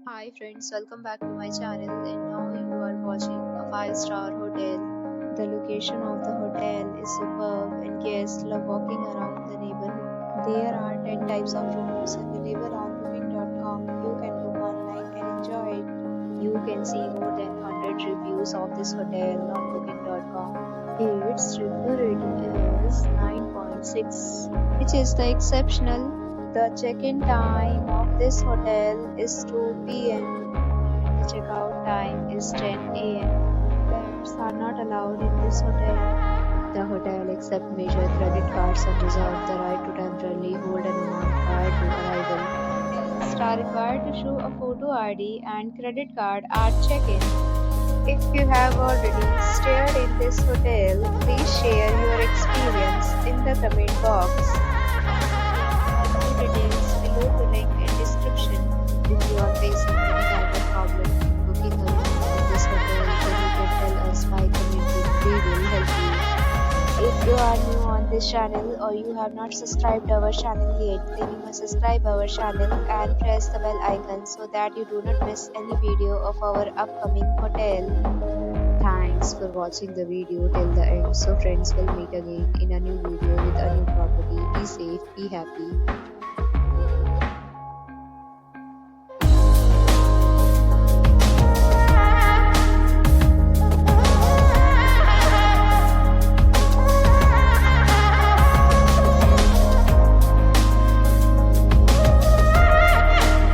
Hi friends, welcome back to my channel and now you are watching a 5-star hotel. The location of the hotel is superb and guests love walking around the neighborhood. There are 10 types of rooms available on booking.com. You can book online and enjoy it. You can see more than 100 reviews of this hotel on booking.com. Its review rating is 9.6, which is the exceptional. The check-in time of this hotel is 2 p.m. The checkout time is 10 a.m. Pets are not allowed in this hotel. The hotel accepts major credit cards and reserves the right to temporarily hold an amount prior to arrival. Guests are required to show a photo ID and credit card at check-in. If you have already stayed in this hotel, please share your experience in the comment box. More details below the link in description. If you are facing any kind of problem in booking a room in this hotel, then you can tell us by commenting. We will help you. If you are new on this channel or you have not subscribed our channel yet, then you must subscribe our channel and press the bell icon so that you do not miss any video of our upcoming hotel. Thanks for watching the video till the end. So friends, will meet again in a new video with a new property. Be safe, be happy.